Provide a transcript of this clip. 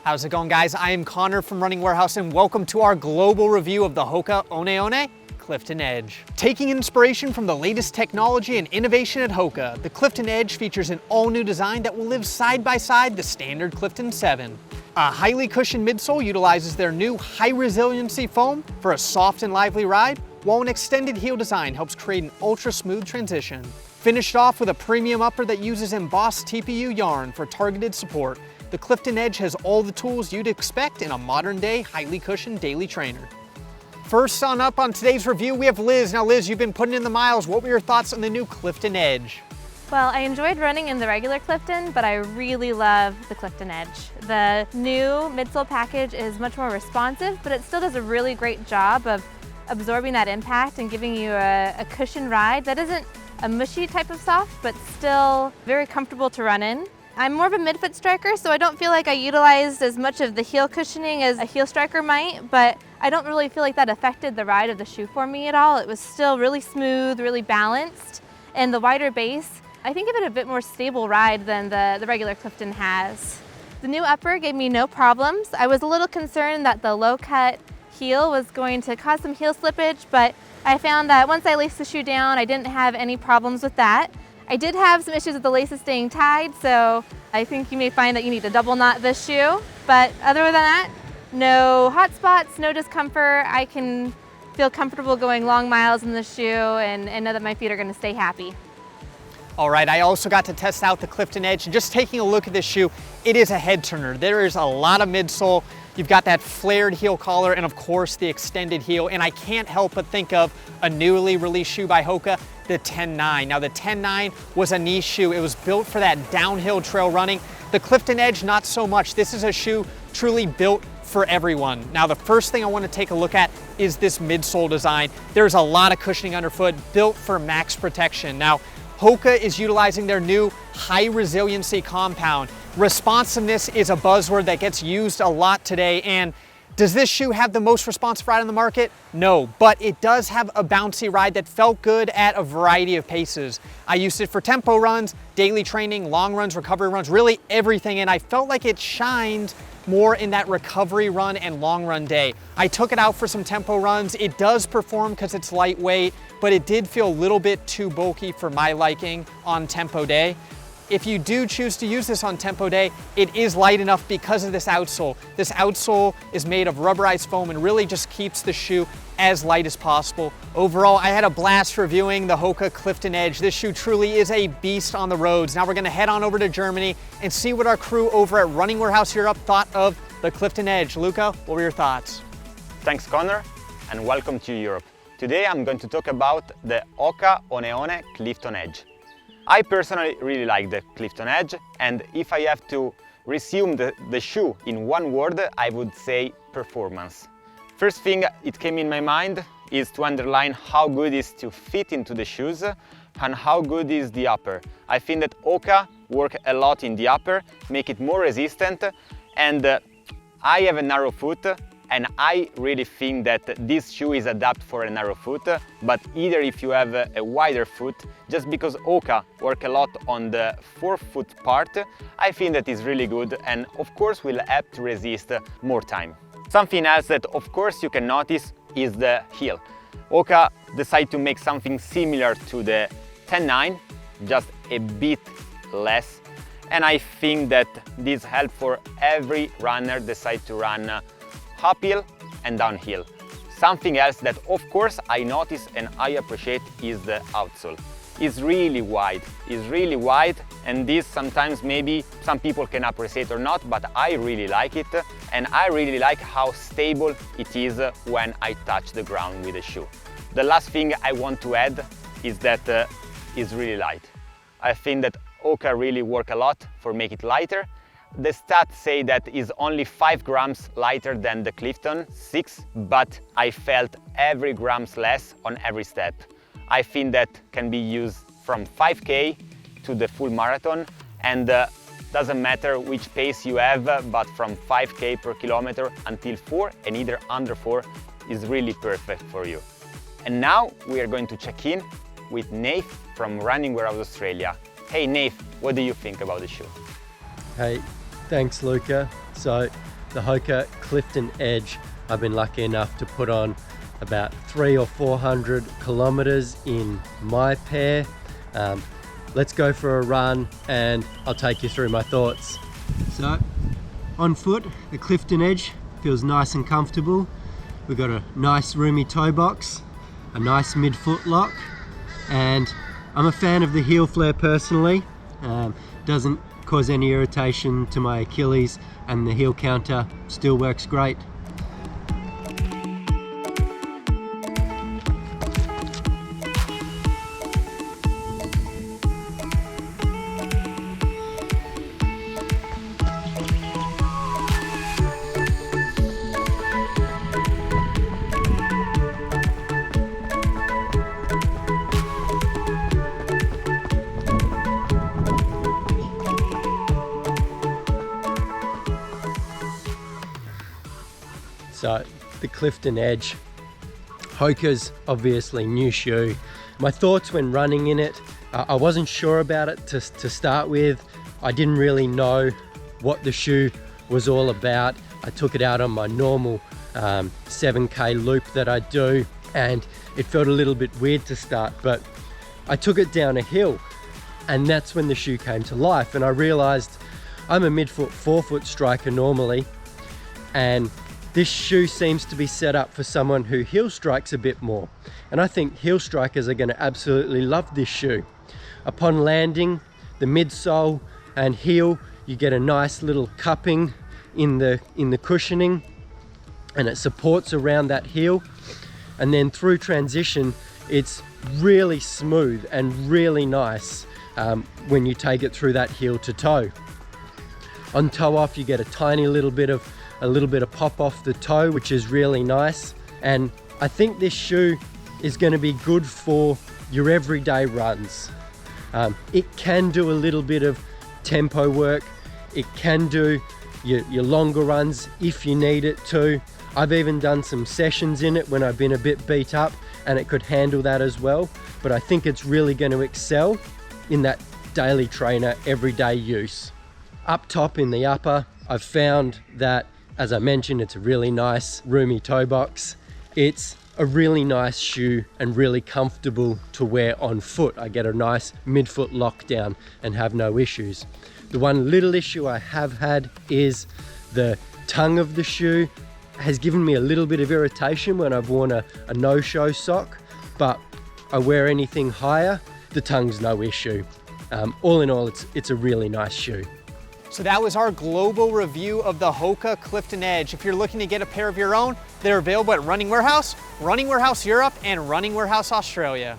How's it going, guys? I am Connor from Running Warehouse and welcome to our global review of the HOKA Clifton Edge. Taking inspiration from the latest technology and innovation at HOKA, the Clifton Edge features an all-new design that will live side by side the standard Clifton 7. A highly cushioned midsole utilizes their new high-resiliency foam for a soft and lively ride, while an extended heel design helps create an ultra-smooth transition. Finished off with a premium upper that uses embossed TPU yarn for targeted support, the Clifton Edge has all the tools you'd expect in a modern-day, highly cushioned daily trainer. First on up on today's review, we have Liz. Now Liz, you've been putting in the miles. What were your thoughts on the new Clifton Edge? Well, I enjoyed running in the regular Clifton, but I really love the Clifton Edge. The new midsole package is much more responsive, but it still does a really great job of absorbing that impact and giving you a cushioned ride that isn't a mushy type of soft, but still very comfortable to run in. I'm more of a midfoot striker, so I don't feel like I utilized as much of the heel cushioning as a heel striker might, but I don't really feel like that affected the ride of the shoe for me at all. It was still really smooth, really balanced, and the wider base, I think, give it a bit more stable ride than the regular Clifton has. The new upper gave me no problems. I was a little concerned that the low cut heel was going to cause some heel slippage, but I found that once I laced the shoe down, I didn't have any problems with that. I did have some issues with the laces staying tied, so I think you may find that you need to double knot this shoe. But other than that, no hot spots, no discomfort. I can feel comfortable going long miles in the shoe and know that my feet are going to stay happy. All right, I also got to test out the Clifton Edge, and just taking a look at this shoe, it is a head turner. There is a lot of midsole. You've got that flared heel collar and of course the extended heel, and I can't help but think of a newly released shoe by HOKA, the 10.9. Now the 10.9 was a niche shoe. It was built for that downhill trail running. The Clifton Edge, not so much. This is a shoe truly built for everyone. Now the first thing I want to take a look at is this midsole design. There's a lot of cushioning underfoot, built for max protection. Now HOKA is utilizing their new high resiliency compound. Responsiveness is a buzzword that gets used a lot today, and does this shoe have the most responsive ride on the market? No, but it does have a bouncy ride that felt good at a variety of paces. I used it for tempo runs, daily training, long runs, recovery runs, really everything, and I felt like it shined more in that recovery run and long run day. I took it out for some tempo runs. It does perform because it's lightweight, but it did feel a little bit too bulky for my liking on tempo day. If you do choose to use this on tempo day, it is light enough because of this outsole. This outsole is made of rubberized foam and really just keeps the shoe as light as possible. Overall, I had a blast reviewing the HOKA Clifton Edge. This shoe truly is a beast on the roads. Now we're gonna head on over to Germany and see what our crew over at Running Warehouse Europe thought of the Clifton Edge. Luca, what were your thoughts? Thanks, Connor, and welcome to Europe. Today I'm going to talk about the HOKA Clifton Edge. I personally really like the Clifton Edge, and if I have to resume the shoe in one word, I would say performance. First thing it came in my mind is to underline how good it is to fit into the shoes and how good is the upper. I think that HOKA work a lot in the upper, make it more resistant, and I have a narrow foot, and I really think that this shoe is adapted for a narrow foot, but either if you have a wider foot, just because HOKA work a lot on the forefoot part, I think that is really good and of course will help to resist more time. Something else that of course you can notice is the heel. HOKA decided to make something similar to the 10.9, just a bit less, and I think that this helps for every runner decide to run uphill and downhill. Something else that of course I notice and I appreciate is the outsole. It's really wide, and this sometimes maybe some people can appreciate or not, but I really like it, and I really like how stable it is when I touch the ground with the shoe. The last thing I want to add is that it's really light. I think that HOKA really work a lot for make it lighter. The stats say that is only 5 grams lighter than the Clifton 6, but I felt every grams less on every step. I think that can be used from 5K to the full marathon, and doesn't matter which pace you have, but from 5K per kilometer until 4 and either under 4 is really perfect for you. And now we are going to check in with Nath from Running Warehouse Australia. Hey Nath, what do you think about the shoe? Hey, thanks Luca. So the HOKA Clifton Edge. I've been lucky enough to put on about 300 or 400 kilometers in my pair. Let's go for a run and I'll take you through my thoughts. So, on foot, the Clifton Edge feels nice and comfortable. We've got a nice roomy toe box, a nice mid-foot lock, and I'm a fan of the heel flare personally. Doesn't cause any irritation to my Achilles, and the heel counter still works great. So the Clifton Edge, HOKA's obviously new shoe. My thoughts when running in it, I wasn't sure about it to start with. I didn't really know what the shoe was all about. I took it out on my normal 7K loop that I do, and it felt a little bit weird to start, but I took it down a hill, and that's when the shoe came to life. And I realized I'm a mid-foot, forefoot striker normally, and this shoe seems to be set up for someone who heel strikes a bit more. And I think heel strikers are going to absolutely love this shoe. Upon landing, the midsole and heel, you get a nice little cupping in the cushioning, and it supports around that heel. And then through transition, it's really smooth and really nice when you take it through that heel to toe. On toe off, you get a tiny little bit of pop off the toe, which is really nice. And I think this shoe is going to be good for your everyday runs. It can do a little bit of tempo work. It can do your longer runs if you need it to. I've even done some sessions in it when I've been a bit beat up, and it could handle that as well. But I think it's really going to excel in that daily trainer, everyday use. Up top in the upper, I've found that, as I mentioned, it's a really nice roomy toe box. It's a really nice shoe and really comfortable to wear on foot. I get a nice mid-foot lockdown and have no issues. The one little issue I have had is the tongue of the shoe has given me a little bit of irritation when I've worn a no-show sock, but I wear anything higher, the tongue's no issue. All in all, it's a really nice shoe. So that was our global review of the HOKA Clifton Edge. If you're looking to get a pair of your own, they're available at Running Warehouse, Running Warehouse Europe, and Running Warehouse Australia.